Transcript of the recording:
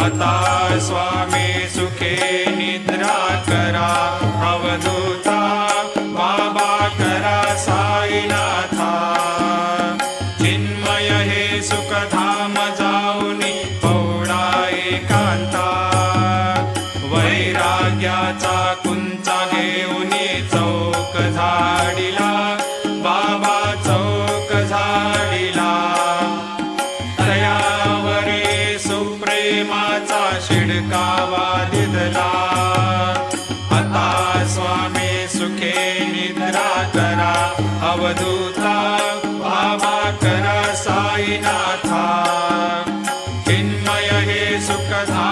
आता स्वामी सुखे निद्रा करा अवधूता बाबा करा साईनाथा चिन्मय हे सुखधाम जाऊनी पौडा एकांता वैराग्याचा कुंचा घेऊनी चौक झाडिला बाबा चौक झाडिला तयावरी सुप्रेमाचा शिडकावा दिदला आता स्वामी सुखे निद्रा करा अवधूता बाबा करा साईनाथा चिन्मय हे सुखधा